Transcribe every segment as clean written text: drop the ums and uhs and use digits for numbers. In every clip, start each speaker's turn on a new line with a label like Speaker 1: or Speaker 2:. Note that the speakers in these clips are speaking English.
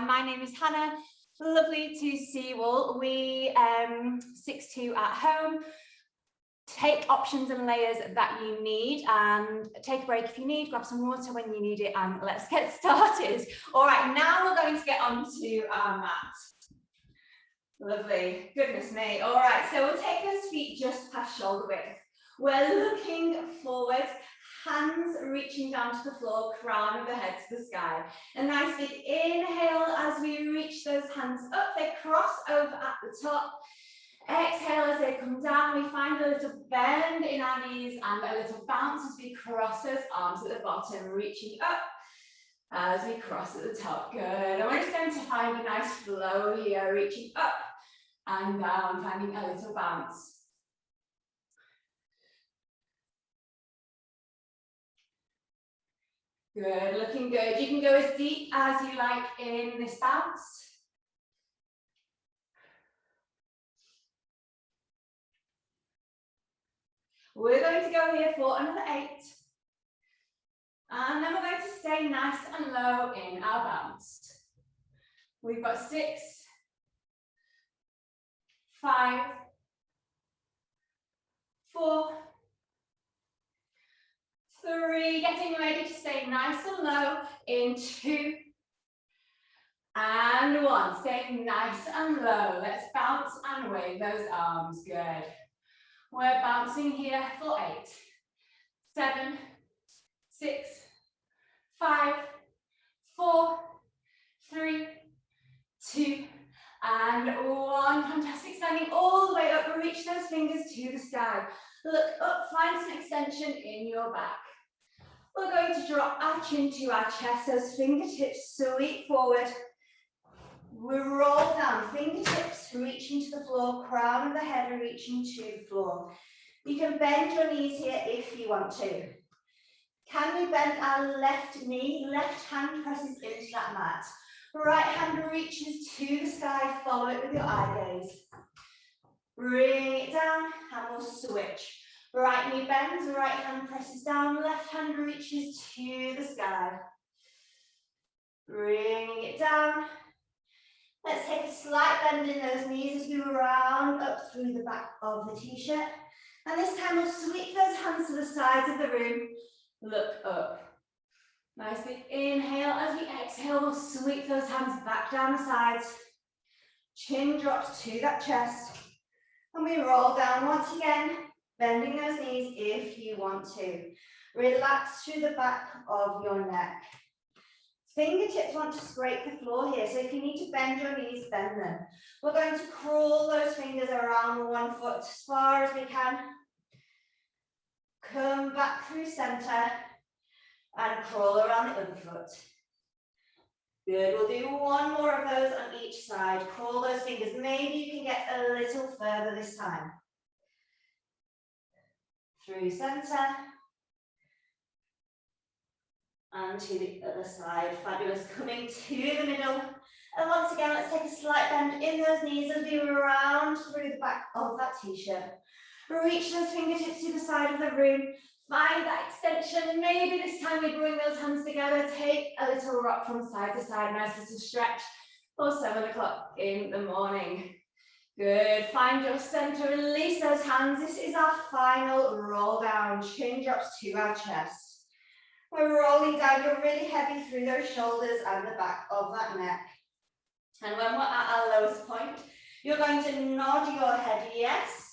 Speaker 1: My name is Hannah. Lovely to see you all. We Sixtwo at home. Take options and layers that you need and take a break if you need, grab some water when you need it, and let's get started. All right, now we're going to get onto our mat. Lovely, goodness me. All right, so we'll take those feet just past shoulder width. We're looking forward, hands reaching down to the floor, crown of the head to the sky. A nice big inhale as we reach those hands up, they cross over at the top. Exhale as they come down, we find a little bend in our knees and a little bounce as we cross those arms at the bottom, reaching up as we cross at the top. Good. And we're just going to find a nice flow here, reaching up and down, finding a little bounce. Good, looking good. You can go as deep as you like in this bounce. We're going to go here for another 8. And then we're going to stay nice and low in our bounce. We've got 6, 5, 4, 3, getting ready to stay nice and low in 2, and 1. Staying nice and low. Let's bounce and wave those arms. Good. We're bouncing here for 8, 7, 6, 5, 4, 3, 2, and 1. Fantastic. Standing all the way up. Reach those fingers to the sky. Look up, find some extension in your back. We're going to drop our chin to our chest, those fingertips sweep forward. We roll down, fingertips reaching to the floor, crown of the head reaching to the floor. You can bend your knees here if you want to. Can we bend our left knee? Left hand presses into that mat. Right hand reaches to the sky, follow it with your eye gaze. Bring it down and we'll switch. Right knee bends, right hand presses down, left hand reaches to the sky. Bringing it down. Let's take a slight bend in those knees as we round up through the back of the t-shirt. And this time we'll sweep those hands to the sides of the room. Look up. Nice big inhale. As we exhale, we'll sweep those hands back down the sides. Chin drops to that chest. And we roll down once again, bending those knees if you want to. Relax through the back of your neck. Fingertips want to scrape the floor here, so if you need to bend your knees, bend them. We're going to crawl those fingers around one foot as far as we can. Come back through center and crawl around the other foot. Good, we'll do one more of those on each side. Crawl those fingers. Maybe you can get a little further this time. Through center. And to the other side. Fabulous. Coming to the middle. And once again, let's take a slight bend in those knees as we round through the back of that t-shirt. Reach those fingertips to the side of the room. Find that extension. Maybe this time we bring those hands together. Take a little rock from side to side. Nice little stretch for 7 o'clock in the morning. Good. Find your center. Release those hands. This is our final roll down. Chin drops to our chest. We're rolling down. You're really heavy through those shoulders and the back of that neck. And when we're at our lowest point, you're going to nod your head yes.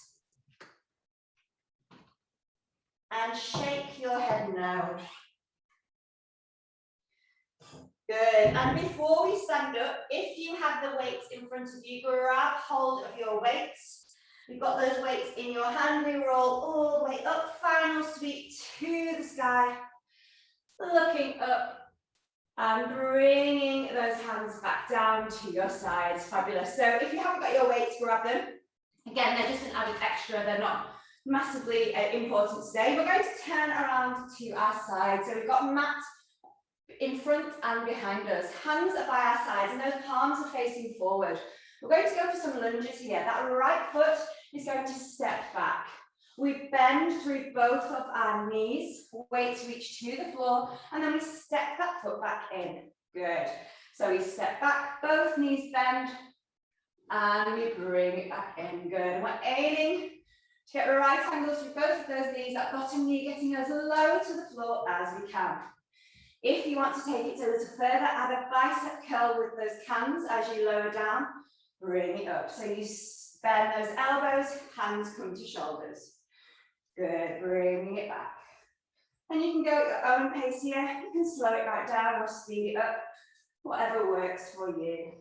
Speaker 1: And shake your head no. Good. And before we stand up, if you have the weights in front of you, grab hold of your weights. You've got those weights in your hand. We roll all the way up. Final sweep to the sky. Looking up and bringing those hands back down to your sides. Fabulous. So if you haven't got your weights, grab them. Again, they're just an added extra. They're not massively important today. We're going to turn around to our side. So we've got mat in front and behind us. Hands are by our sides and those palms are facing forward. We're going to go for some lunges here. That right foot is going to step back. We bend through both of our knees, weights reach to the floor, and then we step that foot back in. Good. So we step back, both knees bend, and we bring it back in. Good. And we're aiming to get right angles through both of those knees, that bottom knee getting as low to the floor as we can. If you want to take it a little further, add a bicep curl with those hands as you lower down, bring it up. So you bend those elbows, hands come to shoulders. Good, bringing it back. And you can go at your own pace here. You can slow it right down or speed it up, whatever works for you.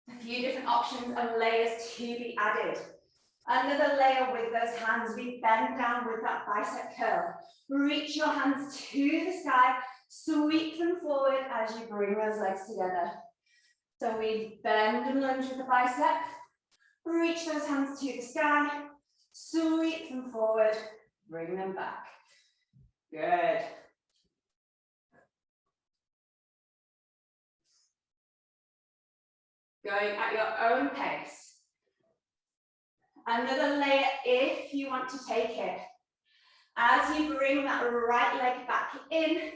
Speaker 1: A few different options and layers to be added. Another layer with those hands, we bend down with that bicep curl. Reach your hands to the sky, sweep them forward as you bring those legs together. So we bend and lunge with the bicep, reach those hands to the sky, sweep them forward, bring them back. Good. Going at your own pace. Another layer if you want to take it. As you bring that right leg back in,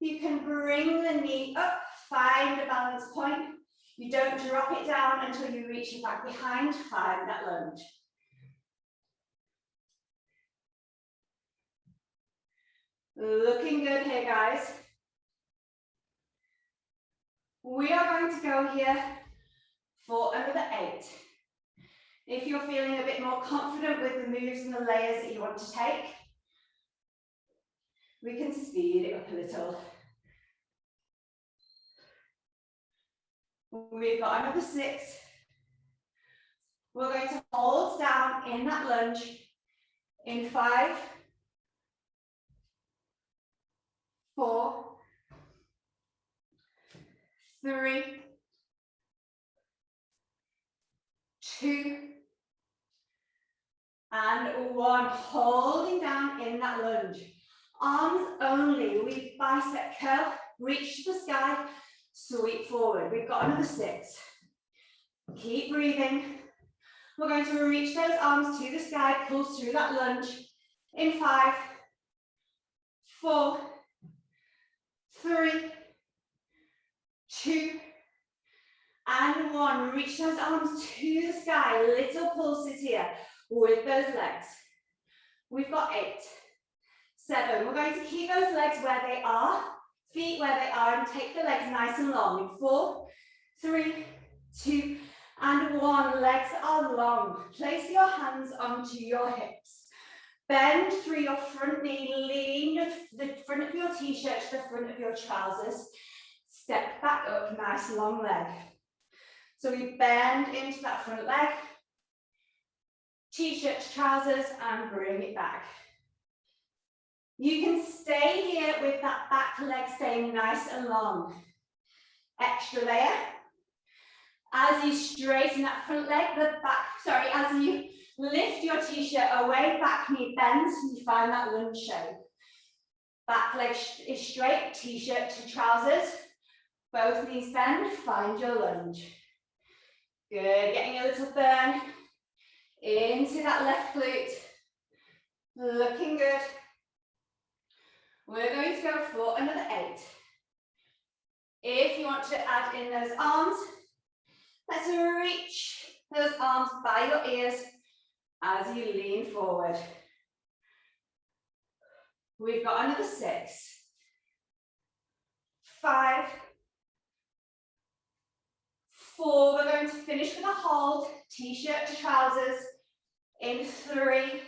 Speaker 1: you can bring the knee up, find a balance point. You don't drop it down until you reach it back behind, find that lunge. Looking good here, guys. We are going to go here for another 8. If you're feeling a bit more confident with the moves and the layers that you want to take, we can speed it up a little. We've got another 6. We're going to hold down in that lunge in 5, 4, 3, 2, and 1. Holding down in that lunge. Arms only. We bicep curl, reach to the sky, sweep forward. We've got another 6. Keep breathing. We're going to reach those arms to the sky, pull through that lunge in 5, 4, 3, 2, and 1. Reach those arms to the sky. Little pulses here with those legs. We've got 8, 7. We're going to keep those legs where they are, feet where they are, and take the legs nice and long. In 4, 3, 2, and 1. Legs are long. Place your hands onto your hips. Bend through your front knee. Lean the front of your t-shirt to the front of your trousers. Step back up, nice long leg. So we bend into that front leg. T-shirt to trousers and bring it back. You can stay here with that back leg staying nice and long. Extra layer. As you straighten that front leg, as you lift your t-shirt away, back knee bends, and you find that lunge shape. Back leg is straight, t-shirt to trousers. Both knees bend, find your lunge. Good, getting a little burn into that left glute. Looking good. We're going to go for another 8. If you want to add in those arms, let's reach those arms by your ears as you lean forward. We've got another 6, 5, 4. We're going to finish with a hold, t-shirt to trousers in 3,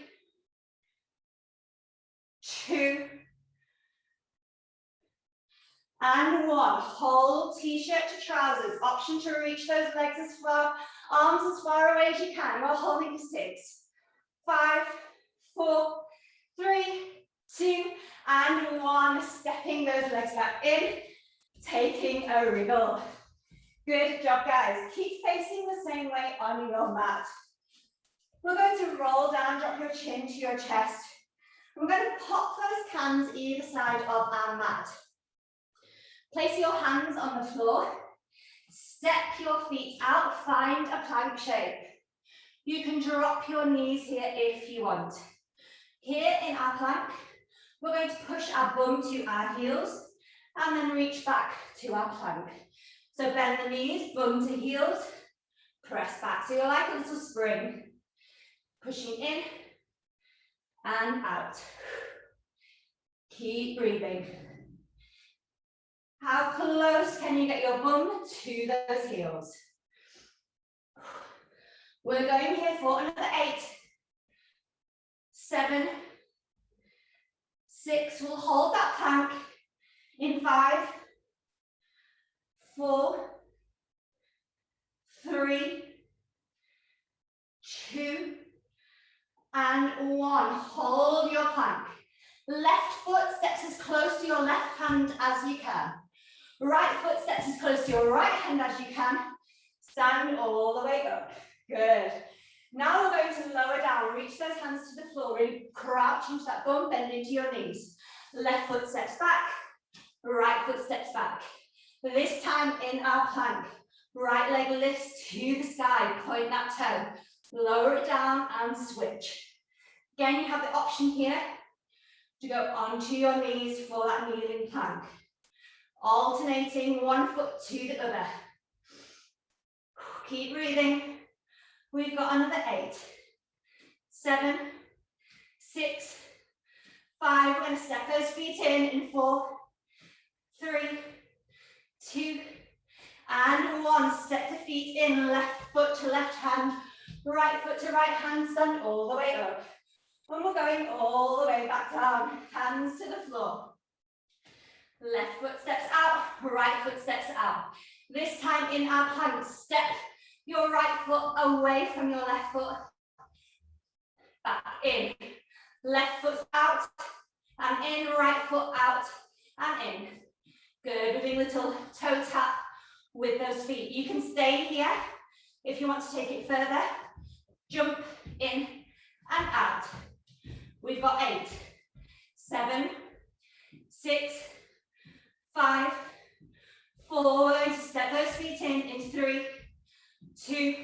Speaker 1: 2, and 1. Hold t-shirt to trousers. Option to reach those legs as far, arms as far away as you can. We're holding for 6, 5, 4, 3, 2, and 1. Stepping those legs back in, taking a wriggle. Good job, guys. Keep facing the same way on your mat. We're going to roll down, drop your chin to your chest. We're going to pop those hands either side of our mat. Place your hands on the floor. Step your feet out, find a plank shape. You can drop your knees here if you want. Here in our plank, we're going to push our bum to our heels and then reach back to our plank. So bend the knees, bum to heels, press back. So you're like a little spring, pushing in and out. Keep breathing. How close can you get your bum to those heels? We're going here for another 8, 7, 6. We'll hold that plank in 5, 4, 3, 2, and 1. Hold your plank. Left foot steps as close to your left hand as you can. Right foot steps as close to your right hand as you can. Stand all the way up. Good. Now we're going to lower down, reach those hands to the floor, really crouch into that bum, bend into your knees. Left foot steps back, right foot steps back. This time in our plank, right leg lifts to the sky, point that toe, lower it down and switch. Again, you have the option here to go onto your knees for that kneeling plank. Alternating one foot to the other. Keep breathing. We've got another 8, 7, 6, 5. We're going to step those feet in 4, 3, 2, and 1. Step the feet in, left foot to left hand, right foot to right hand, stand all the way up. And we're going all the way back down, hands to the floor. Left foot steps out, right foot steps out. This time in our plank, step your right foot away from your left foot. Back in. Left foot out and in, right foot out and in. Good, we're doing a little toe tap with those feet. You can stay here if you want to take it further. Jump in and out. We've got 8, 7, 6, 5, 4. We're going to step those feet in 3, 2,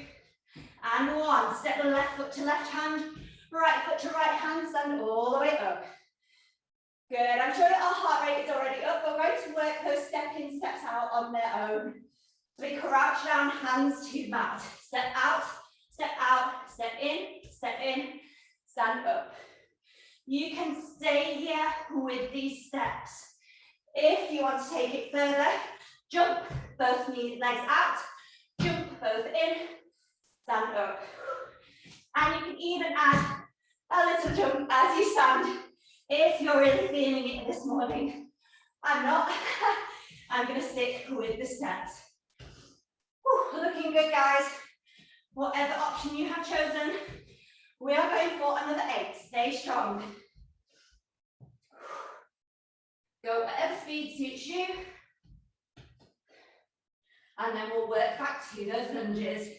Speaker 1: and 1. Step the left foot to left hand, right foot to right hand, stand all the way up. Good, I'm sure that our heart rate is already up. We're going to work those step in, steps out on their own. So we crouch down, hands to mat. Step out, step in, stand up. You can stay here with these steps. If you want to take it further, jump both legs out, jump both in, stand up. And you can even add a little jump as you stand if you're really feeling it this morning. I'm not. I'm going to stick with the steps. Whew, looking good, guys. Whatever option you have chosen, we are going for another 8. Stay strong. Go whatever speed suits you. And then we'll work back to those lunges.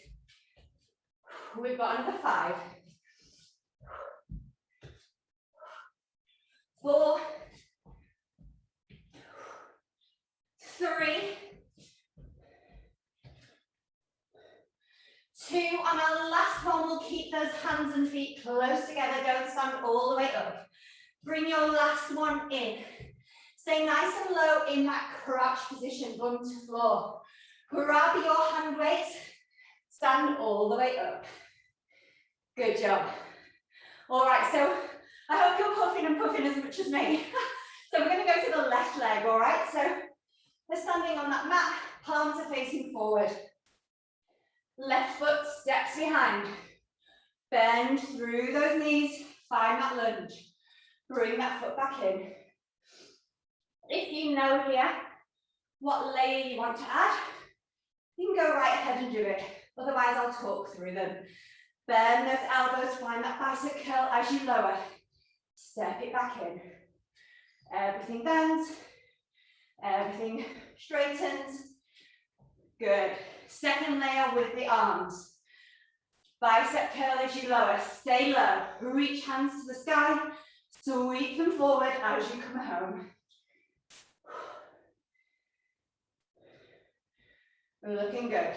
Speaker 1: We've got another 5. 4, 3, 2. On our last one, we'll keep those hands and feet close together. Don't stand all the way up. Bring your last one in. Stay nice and low in that crouch position, bum to floor. Grab your hand weights, stand all the way up. Good job. All right, so I hope you're puffing and puffing as much as me. So we're going to go to the left leg, all right? So we're standing on that mat, palms are facing forward. Left foot steps behind. Bend through those knees, find that lunge. Bring that foot back in. If you know here what layer you want to add, you can go right ahead and do it. Otherwise, I'll talk through them. Bend those elbows, find that bicep curl as you lower. Step it back in. Everything bends. Everything straightens. Good. Second layer with the arms. Bicep curl as you lower. Stay low. Reach hands to the sky. Sweep them forward as you come home. Looking good.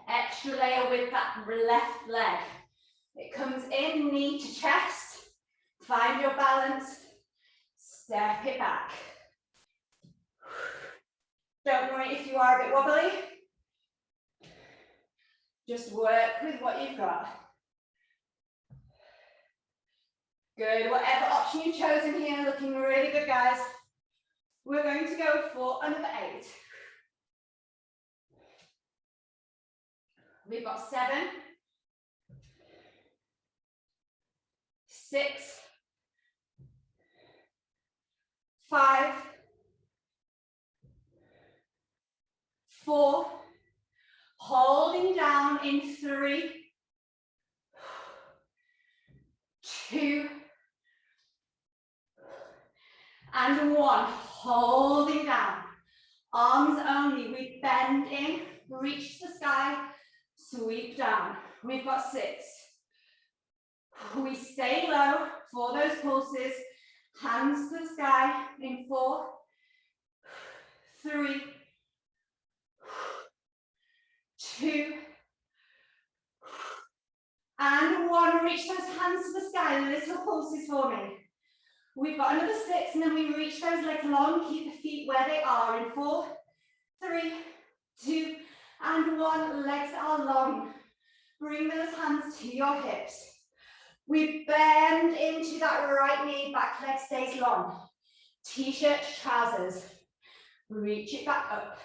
Speaker 1: Extra extra layer with that left leg. It comes in, knee to chest. Find your balance. Step it back. Don't worry if you are a bit wobbly. Just work with what you've got. Good, whatever option you've chosen here, looking really good, guys. We're going to go for another 8. We've got 7, 6, 5, 4, holding down in 3, 2, and 1, holding down. Arms only, we bend in, reach the sky, sweep down. We've got 6. We stay low for those pulses, hands to the sky in 4, 3, 2, and 1. Reach those hands to the sky, little pulses for me. We've got another 6, and then we reach those legs long, keep the feet where they are in 4, 3, 2, and 1. Legs are long. Bring those hands to your hips. We bend into that right knee, back leg stays long. T-shirt, trousers. Reach it back up.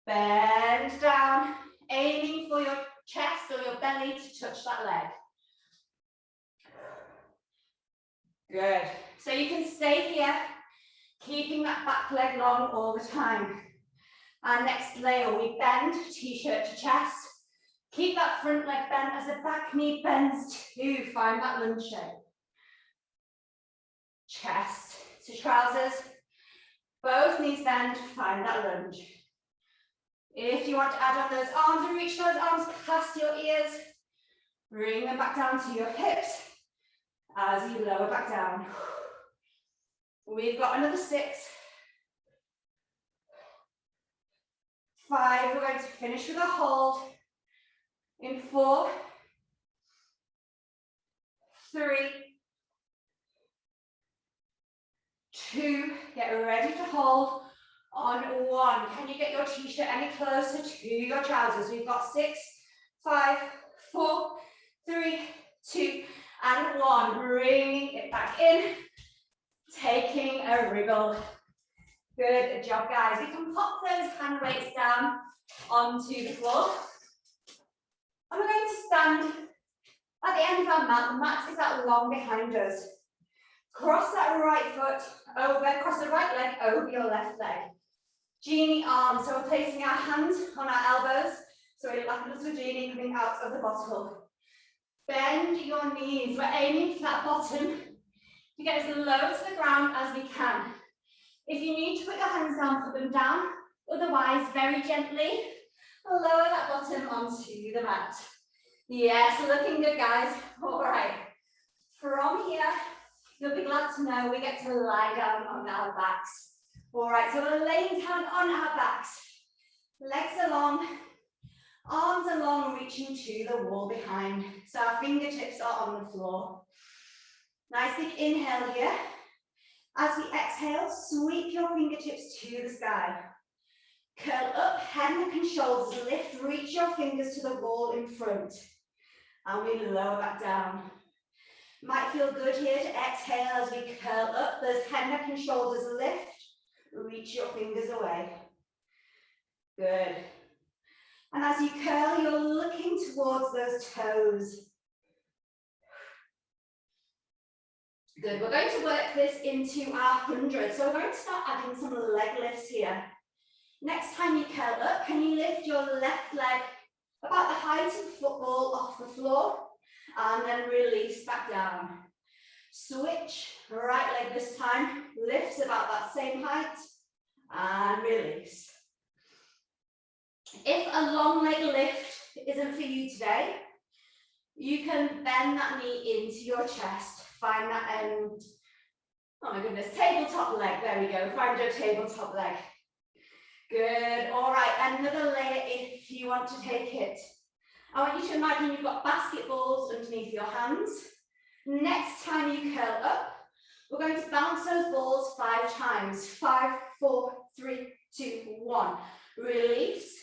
Speaker 1: Bend down, aiming for your chest or your belly to touch that leg. Good. So you can stay here, keeping that back leg long all the time. Our next layer, we bend, t-shirt to chest. Keep that front leg bent as the back knee bends too. Find that lunge shape. Chest to trousers. Both knees bend, find that lunge. If you want to add on those arms and reach those arms past your ears, bring them back down to your hips as you lower back down. We've got another 6. 5, we're going to finish with a hold in 4, 3, 2, get ready to hold on 1. Can you get your t-shirt any closer to your trousers? We've got 6, 5, 4, 3, 2, and 1. Bringing it back in, taking a wriggle. Good job, guys. We can pop those hand weights down onto the floor. And we're going to stand at the end of our mat. The mat is out long behind us. Cross that right foot over, cross the right leg over your left leg. Genie arms, so we're placing our hands on our elbows, so we look like a little genie coming out of the bottle. Bend your knees, we're aiming for that bottom to get as low to the ground as we can. If you need to put your hands down, put them down, otherwise very gently lower that bottom onto the mat. Yes, looking good, guys. All right, from here, you'll be glad to know we get to lie down on our backs. All right, so we're laying down on our backs. Legs are long, arms are long, reaching to the wall behind. So our fingertips are on the floor. Nice big inhale here. As we exhale, sweep your fingertips to the sky. Curl up, head, neck and shoulders lift, reach your fingers to the wall in front. And we lower back down. Might feel good here to exhale as we curl up, those head, neck and shoulders lift, reach your fingers away. Good. And as you curl, you're looking towards those toes. Good, we're going to work this into our 100. So we're going to start adding some leg lifts here. Next time you curl up, can you lift your left leg about the height of the football off the floor and then release back down. Switch, right leg this time, lifts about that same height and release. If a long leg lift isn't for you today, you can bend that knee into your chest. Find that end, oh my goodness, tabletop leg, there we go, find your tabletop leg. Good. All right, another layer if you want to take it. I want you to imagine you've got basketballs underneath your hands. Next time you curl up, we're going to bounce those balls 5 times. 5, 4, 3, 2, 1. Release.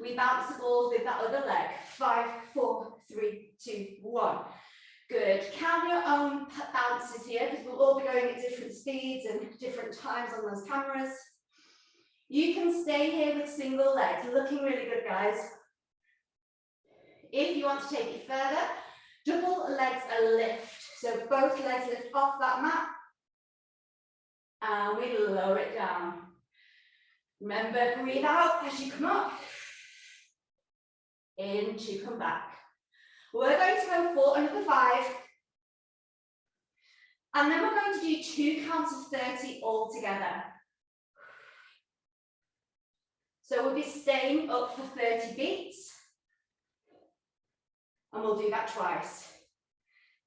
Speaker 1: We bounce the balls with that other leg. 5, 4, 3, 2, 1. Good. Count your own bounces here because we'll all be going at different speeds and different times on those cameras. You can stay here with single legs. Looking really good, guys. If you want to take it further, double legs a lift. So both legs lift off that mat. And we lower it down. Remember, breathe out as you come up. In to come back. We're going to go for another 5. And then we're going to do 2 counts of 30 all together. So we'll be staying up for 30 beats. And we'll do that twice.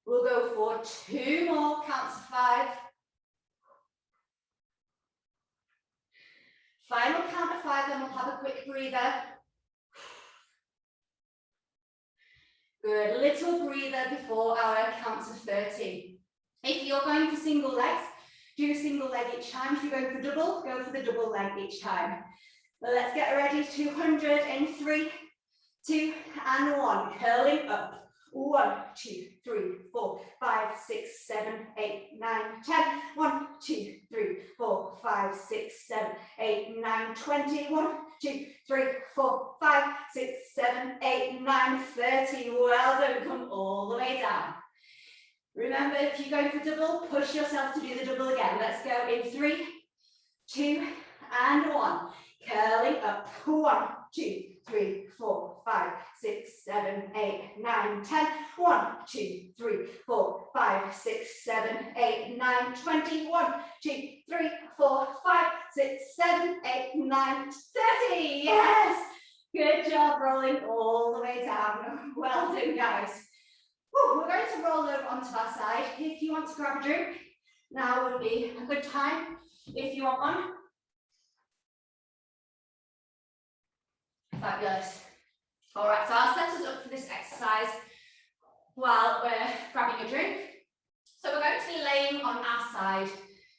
Speaker 1: We'll go for 2 more counts of 5. Final count of 5, then we'll have a quick breather. Good, little breather before our counts of 30. If you're going for single legs, do a single leg each time. If you're going for double, go for the double leg each time. Well, let's get ready. 200 in 3, 2, and 1. Curling up. 1, 2, 3, 4, 5, 6, 7, 8, 9, 10. 1, 2, 3, 4, 5, 6, 7, 8, 9, 20. 1, 2, 3, 4, 5, 6, 7, 8, 9, 30. Well done. Come all the way down. Remember, if you're going for double, push yourself to do the double again. Let's go in 3, 2, and 1. Curling up. 1, 2, 3, 4, 5, 6, 7, 8, 9, 10. 1, 2, 3, 4, 5, 6, 7, 8, 9, 20. 1, 2, 3, 4, 5, 6, 7, 8, 9, 30. Yes! Good job rolling all the way down. Well done, guys. Whew, we're going to roll over onto our side. If you want to grab a drink, now would be a good time. If you want one. Fabulous. All right, so I'll set us up for this exercise while we're grabbing a drink. So we're going to be laying on our side.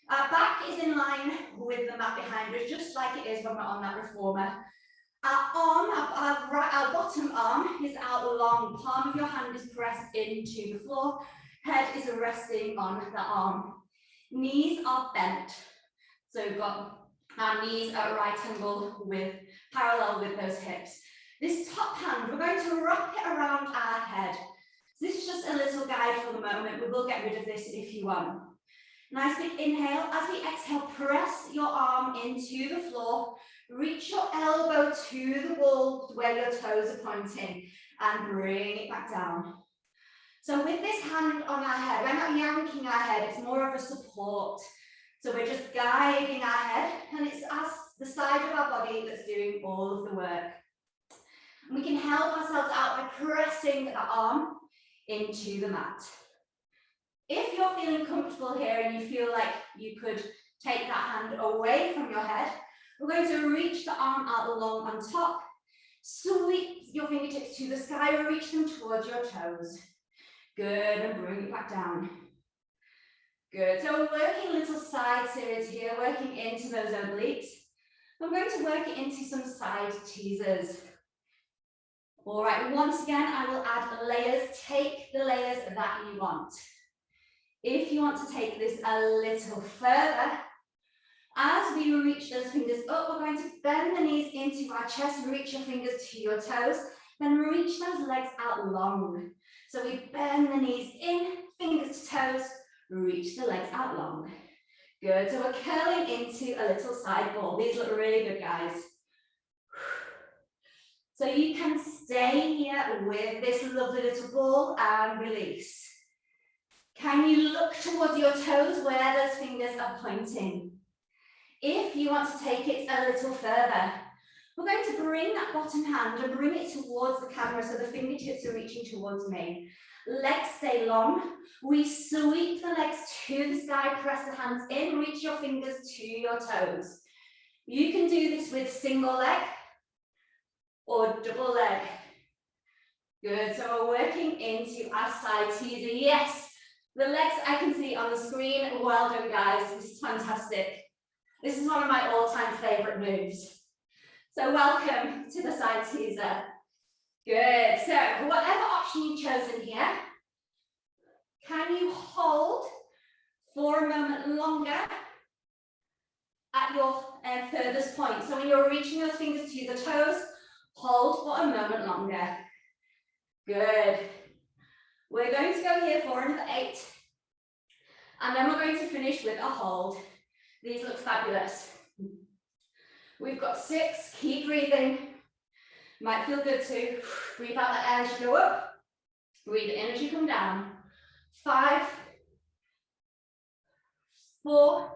Speaker 1: Our back is in line with the mat behind us, just like it is when we're on that reformer. Our arm, our bottom arm is out long. Palm of your hand is pressed into the floor. Head is resting on the arm. Knees are bent. So we've got our knees at right angle with parallel with those hips. This top hand, we're going to wrap it around our head. So this is just a little guide for the moment. We will get rid of this if you want. Nice big inhale. As we exhale, press your arm into the floor. Reach your elbow to the wall where your toes are pointing and bring it back down. So with this hand on our head, we're not yanking our head, it's more of a support. So we're just guiding our head, and it's us, the side of our body, that's doing all of the work. And we can help ourselves out by pressing the arm into the mat. If you're feeling comfortable here and you feel like you could take that hand away from your head, we're going to reach the arm out long on top, sweep your fingertips to the sky, reach them towards your toes. Good, and bring it back down. Good, so we're working little side series here, working into those obliques. I'm going to work it into some side teasers. All right, once again, I will add layers. Take the layers that you want. If you want to take this a little further, as we reach those fingers up, we're going to bend the knees into our chest, reach your fingers to your toes, then reach those legs out long. So we bend the knees in, fingers to toes, reach the legs out long. Good, so we're curling into a little side ball. These look really good, guys. So you can stay here with this lovely little ball and release. Can you look towards your toes where those fingers are pointing? If you want to take it a little further, we're going to bring that bottom hand and bring it towards the camera so the fingertips are reaching towards me. Legs stay long. We sweep the legs to the sky, press the hands in, reach your fingers to your toes. You can do this with single leg or double leg. Good, so we're working into our side teaser. Yes, the legs I can see on the screen. Well done, guys. This is fantastic. This is one of my all-time favorite moves. So welcome to the side teaser. Good, so whatever option you've chosen here, can you hold for a moment longer at your furthest point? So when you're reaching those fingers to the toes, hold for a moment longer. Good. We're going to go here for another 8. And then we're going to finish with a hold. These look fabulous. We've got 6, keep breathing. Might feel good to breathe out the air as you go up. Breathe in as you come down. 5, 4,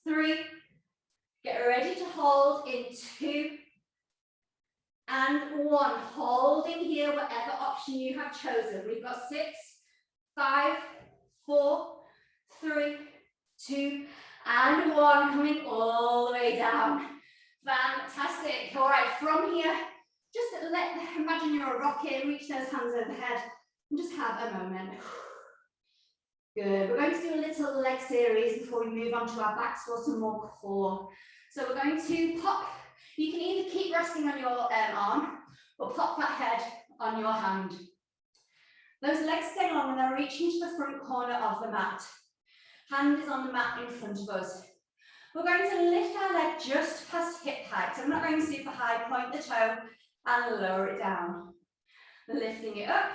Speaker 1: 3, get ready to hold in 2, and 1. Holding here, whatever option you have chosen. We've got 6, 5, 4, 3, 2, and 1. Coming all the way down. Fantastic. All right, from here, just imagine you're rocking, reach those hands overhead, and just have a moment. Good. We're going to do a little leg series before we move on to our backs for some more core. So we're going to pop. You can either keep resting on your arm or pop that head on your hand. Those legs stay long and they're reaching to the front corner of the mat. Hand is on the mat in front of us. We're going to lift our leg just past hip height. So I'm not going super high, point the toe and lower it down. Lifting it up,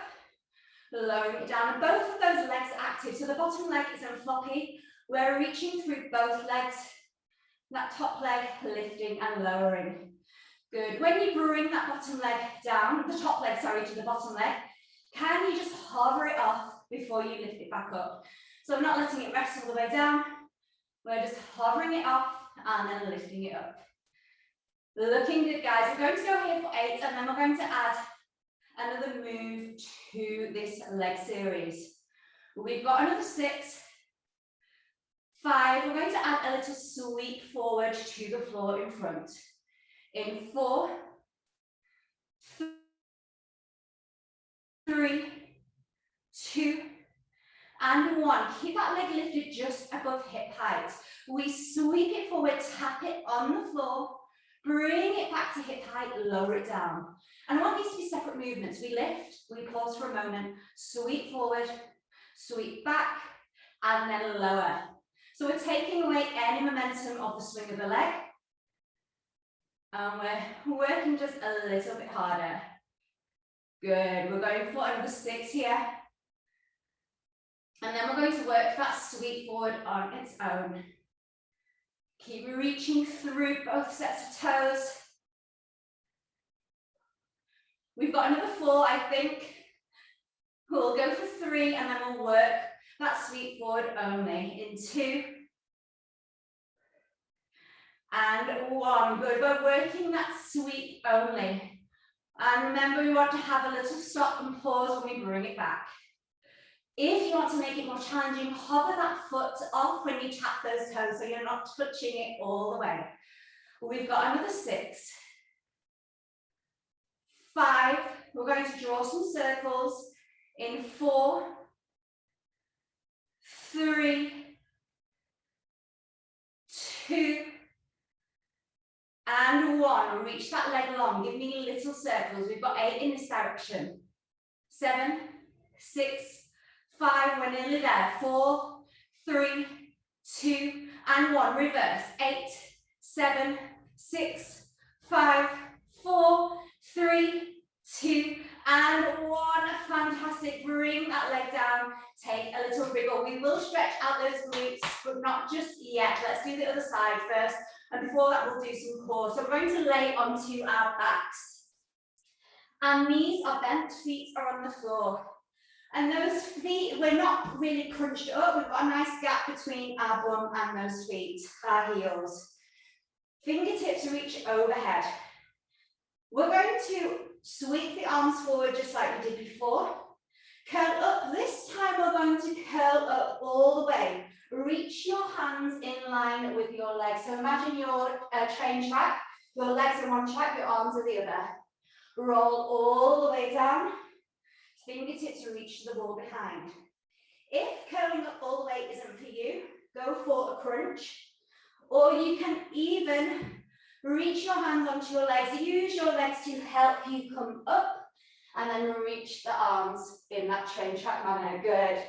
Speaker 1: lowering it down. And both of those legs are active. So the bottom leg isn't floppy. We're reaching through both legs. That top leg lifting and lowering. Good. When you bring that bottom leg down, the top leg, sorry, to the bottom leg, can you just hover it off before you lift it back up? So I'm not letting it rest all the way down. We're just hovering it off and then lifting it up. Looking good, guys. We're going to go here for 8 and then we're going to add another move to this leg series. We've got another 6. 5, we're going to add a little sweep forward to the floor in front. In 4, 3, 2, and 1. Keep that leg lifted just above hip height. We sweep it forward, tap it on the floor, bring it back to hip height, lower it down. And I want these to be separate movements. We lift, we pause for a moment, sweep forward, sweep back, and then lower. So we're taking away any momentum of the swing of the leg. And we're working just a little bit harder. Good, we're going for another 6 here. And then we're going to work that sweep forward on its own. Keep reaching through both sets of toes. We've got another 4, I think. We'll go for 3 and then we'll work that sweep forward only in 2. And 1, good, we're working that sweep only. And remember, we want to have a little stop and pause when we bring it back. If you want to make it more challenging, hover that foot off when you tap those toes so you're not touching it all the way. We've got another 6. 5, we're going to draw some circles in 4, 3, 2, and 1. Reach that leg long, give me little circles. We've got 8 in this direction. 7, 6, 5, we're nearly there. 4, 3, 2, and 1. Reverse. 8, 7, 6, 5, 4, 3, 2, and 1. Fantastic. Bring that leg down. Take a little wriggle. We will stretch out those glutes, but not just yet. Let's do the other side first. And before that, we'll do some core. So we're going to lay onto our backs. Our knees are bent, feet are on the floor. And those feet, we're not really crunched up. We've got a nice gap between our bum and those feet, our heels. Fingertips reach overhead. We're going to sweep the arms forward just like we did before.
Speaker 2: Curl up. This time we're going to curl up all the way. Reach your hands in line with your legs. So imagine your train track. Your legs are one track, your arms are the other. Roll all the way down. Fingertips reach the wall behind. If curling up all the way isn't for you, go for a crunch. Or you can even reach your hands onto your legs. Use your legs to help you come up and then reach the arms in that train track manner. Good.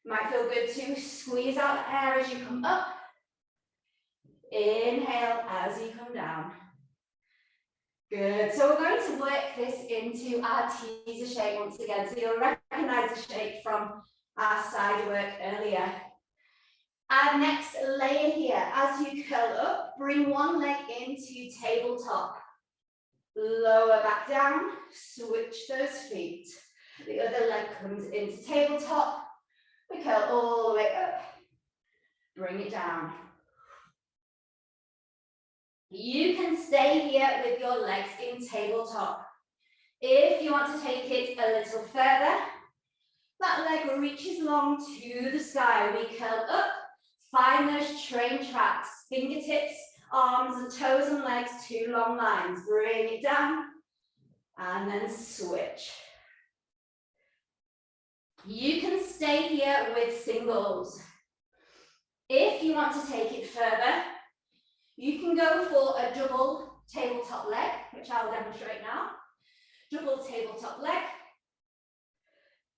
Speaker 2: Might feel good to squeeze out the air as you come up. Inhale as you come down. Good. So we're going to work this into our teaser shape once again. So you'll recognize the shape from our side work earlier. Our next layer here, as you curl up, bring one leg into tabletop. Lower back down, switch those feet. The other leg comes into tabletop. We curl all the way up. Bring it down. You can stay here with your legs in tabletop. If you want to take it a little further, that leg reaches long to the sky. We curl up, find those train tracks, fingertips, arms and toes and legs, two long lines. Bring it down and then switch. You can stay here with singles. If you want to take it further, you can go for a double tabletop leg, which I'll demonstrate now. Double tabletop leg,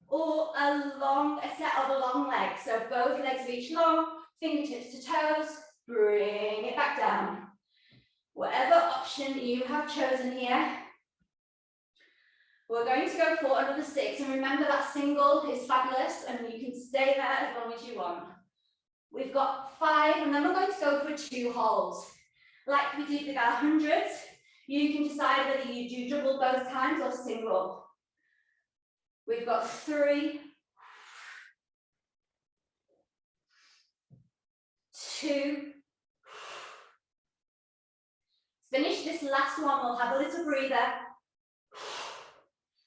Speaker 2: or a set of a long leg. So both legs reach long, fingertips to toes, bring it back down. Whatever option you have chosen here, we're going to go for another 6. And remember that single is fabulous and you can stay there as long as you want. We've got 5 and then we're going to go for 2 holds. Like we did with our hundreds, you can decide whether you do double both times or single. We've got 3, 2. Finish this last one, we'll have a little breather.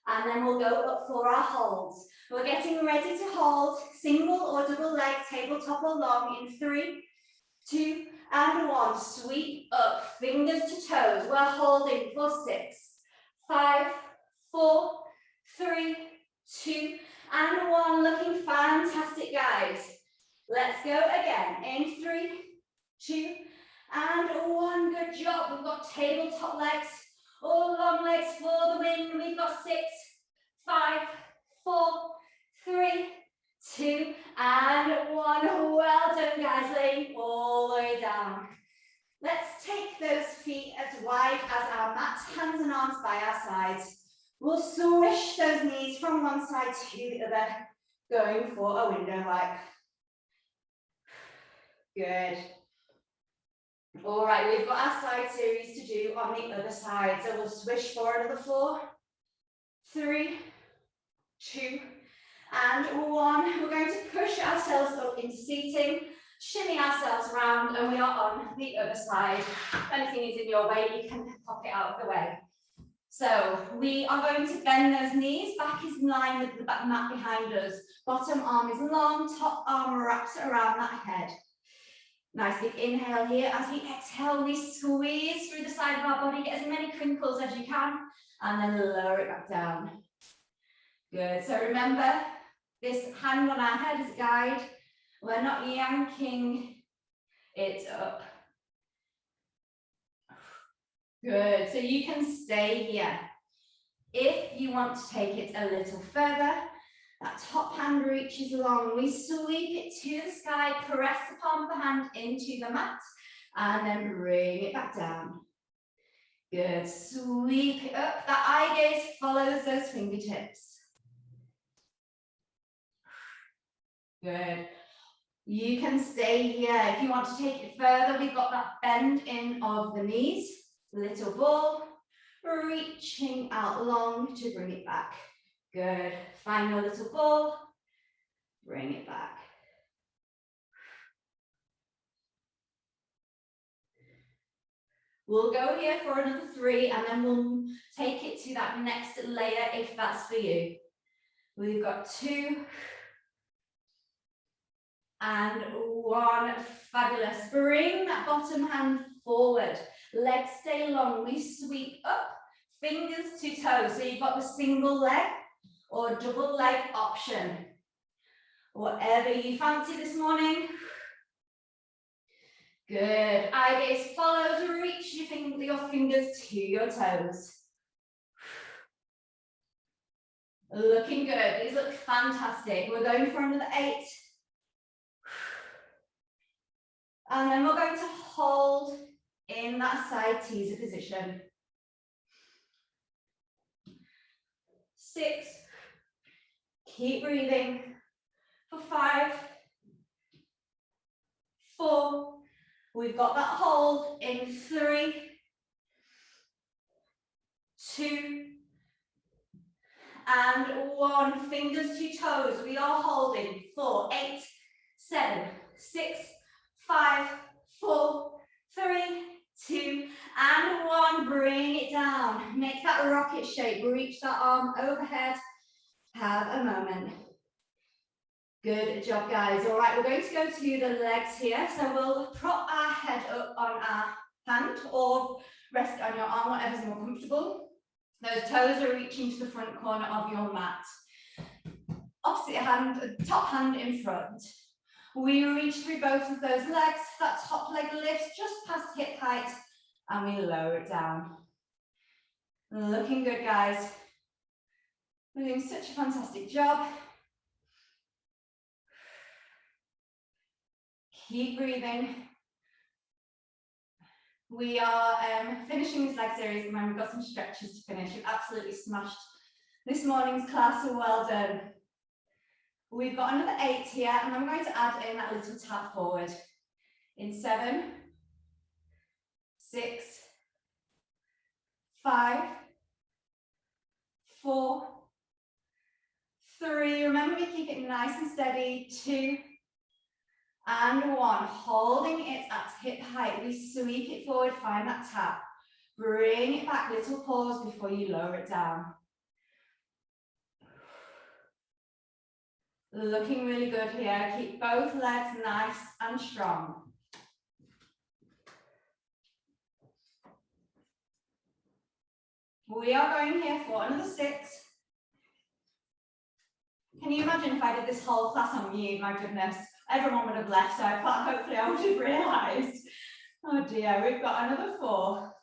Speaker 2: And then we'll go up for our holds. We're getting ready to hold single or double leg, tabletop or long in 3, 2, and 1. Sweep up, fingers to toes. We're holding for 6, 5, 4, 3, 2, and 1. Looking fantastic, guys. Let's go again. In 3, 2, and 1. Good job. We've got tabletop legs or long legs for the win. We've got 6, 5, 4, 3, 2, and 1. Well done, guys. Laying all the way down. Let's take those feet as wide as our mat, hands and arms by our sides. We'll swish those knees from one side to the other, going for a window like. Good. All right, we've got our side series to do on the other side. So we'll swish for another 4, 3, 2, and 1. We're going to push ourselves up into seating, shimmy ourselves around, and we are on the other side. If anything is in your way, you can pop it out of the way. So we are going to bend those knees. Back is in line with the back mat behind us. Bottom arm is long, top arm wraps around that head. Nice big inhale here. As we exhale, we squeeze through the side of our body, get as many crinkles as you can, and then lower it back down. Good. So remember, this hand on our head is a guide. We're not yanking it up. Good. So you can stay here. If you want to take it a little further, that top hand reaches long. We sweep it to the sky, press the palm of the hand into the mat, and then bring it back down. Good. Sweep it up. That eye gaze follows those fingertips. Good. You can stay here. If you want to take it further, we've got that bend in of the knees. Little ball, reaching out long to bring it back. Good. Find your little ball, bring it back. We'll go here for another 3 and then we'll take it to that next layer if that's for you. We've got 2 and 1. Fabulous. Bring that bottom hand forward. Legs stay long. We sweep up, fingers to toes. So you've got the single leg or double leg option. Whatever you fancy this morning. Good. Eye gaze follows. Reach your fingers to your toes. Looking good. These look fantastic. We're going for another 8. And then we're going to hold in that side teaser position. 6. Keep breathing. For 5. 4. We've got that hold in 3. 2. And 1. Fingers to toes. We are holding for 8, 7, 6, 5, 4, 3, 2, and 1. Bring it down. Make that rocket shape. Reach that arm overhead. Have a moment. Good job, guys. All right, we're going to go to the legs here. So we'll prop our head up on our hand or rest on your arm, whatever's more comfortable. Those toes are reaching to the front corner of your mat. Opposite hand, top hand in front. We reach through both of those legs. That top leg lifts just past hip height and we lower it down. Looking good, guys. We're doing such a fantastic job. Keep breathing. We are finishing this leg series and we've got some stretches to finish. We've absolutely smashed this morning's class, so well done. We've got another 8 here and I'm going to add in that little tap forward. In 7, 6, 5, 4, 3. Remember, we keep it nice and steady. 2, and 1. Holding it at hip height. We sweep it forward, find that tap. Bring it back, little pause before you lower it down. Looking really good here. Keep both legs nice and strong. We are going here for another 6. Can you imagine if I did this whole class on mute? My goodness, everyone would have left, so hopefully I would have realised. Oh dear, we've got another 4.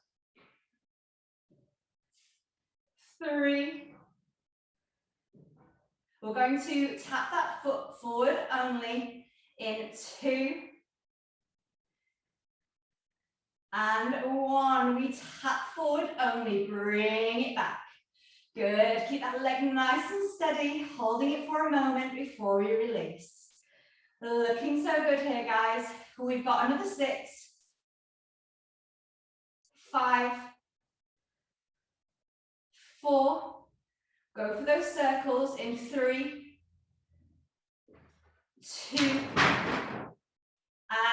Speaker 2: 3. We're going to tap that foot forward only in 2. And 1. We tap forward only, bring it back. Good, keep that leg nice and steady, holding it for a moment before we release. Looking so good here, guys. We've got another 6, 5, 4. Go for those circles in 3, 2,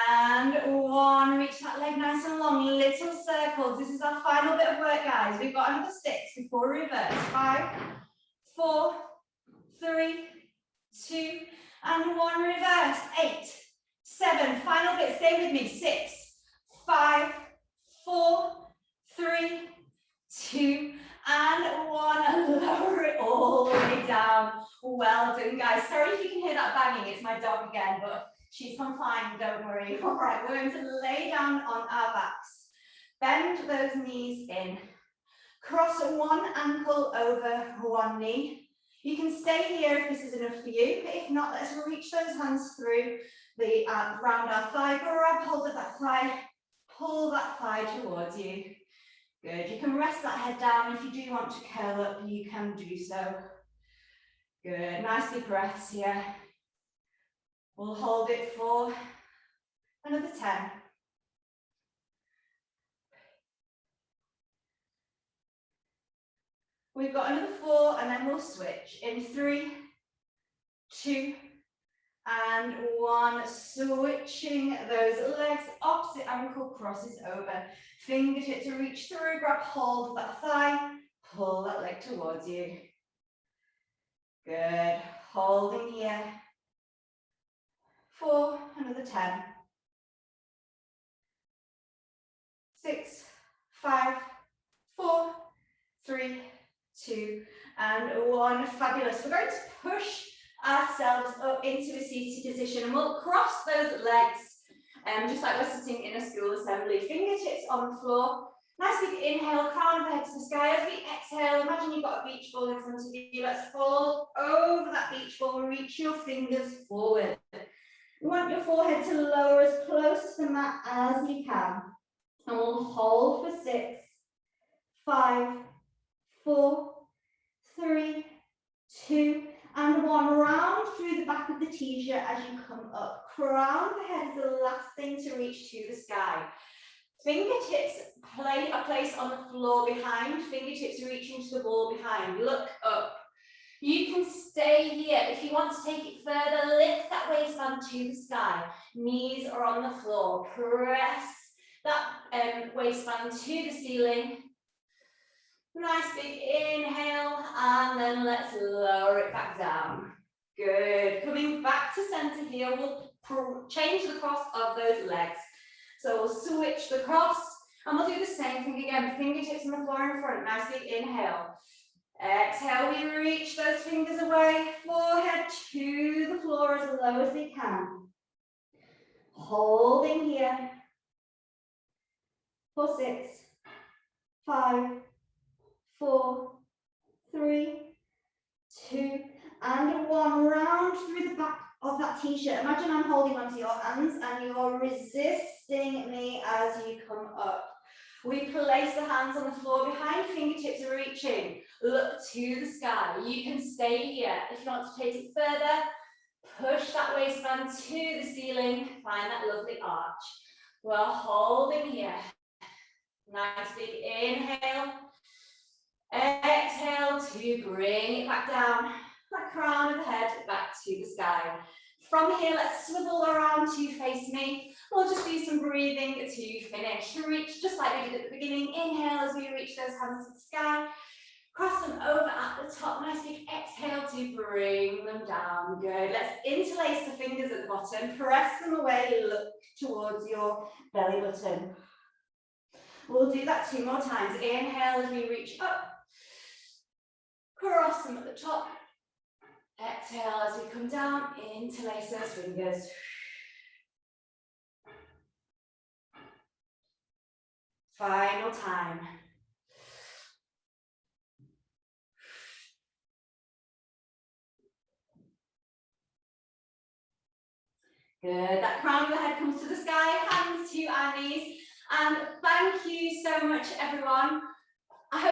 Speaker 2: and 1. Reach that leg nice and long, little circles. This is our final bit of work, guys. We've got another 6 before we reverse. 5, 4, 3, 2, and 1. Reverse. 8, 7. Final bit. Stay with me. 6, 5, 4, 3, 2, and 1. Lower it all the way down. Well done, guys. Sorry if you can hear that banging. It's my dog again, but she's confined, don't worry. All right, we're going to lay down on our backs. Bend those knees in. Cross one ankle over one knee. You can stay here if this is enough for you. If not, let's reach those hands through the round our thigh. Grab hold of that thigh. Pull that thigh towards you. Good. You can rest that head down. If you do want to curl up, you can do so. Good. Nice big breaths here. We'll hold it for another 10. We've got another 4 and then we'll switch in 3, 2, and 1. Switching those legs, opposite ankle crosses over. Fingertips reach through, grab hold of that thigh, pull that leg towards you. Good. Holding here. 4, another 10. 6, 5, 4, 3, 2, and 1. Fabulous. We're going to push ourselves up into a seated position, and we'll cross those legs, just like we're sitting in a school assembly. Fingertips on the floor. Nice big inhale, crown of the head to the sky. As we exhale, imagine you've got a beach ball in front of you. Let's fall over that beach ball, reach your fingers forward. You want your forehead to lower as close to the mat as you can. And we'll hold for 6, 5, 4, 3, 2, and 1. Round through the back of the t-shirt as you come up. Crown of the head is the last thing to reach to the sky. Fingertips play a place on the floor behind. Fingertips reaching to the wall behind. Look up. You can stay here. If you want to take it further, lift that waistband to the sky. Knees are on the floor. Press that waistband to the ceiling. Nice big inhale, and then let's lower it back down. Good. Coming back to center here, we'll change the cross of those legs. So we'll switch the cross, and we'll do the same thing again. Fingertips on the floor in front. Nice big inhale. Exhale, we reach those fingers away. Forehead to the floor as low as we can. Holding here. For 6, 5, 4, 3, 2, and 1. Round through the back of that t-shirt. Imagine I'm holding onto your hands and you're resisting me as you come up. We place the hands on the floor behind, fingertips are reaching. Look to the sky. You can stay here. If you want to take it further, push that waistband to the ceiling. Find that lovely arch. We're holding here. Nice big inhale. Exhale to bring it back down. That crown of the head back to the sky. From here, let's swivel around to face me. We'll just do some breathing to finish. Reach just like we did at the beginning. Inhale as we reach those hands to the sky. Cross them over at the top. Nice big exhale to bring them down. Good. Let's interlace the fingers at the bottom. Press them away. Look towards your belly button. We'll do that 2 more times. Inhale as we reach up. Cross them at the top. Exhale as we come down. Interlace those fingers. Final time. Good. That crown of the head comes to the sky, hands to our knees. And thank you so much, everyone,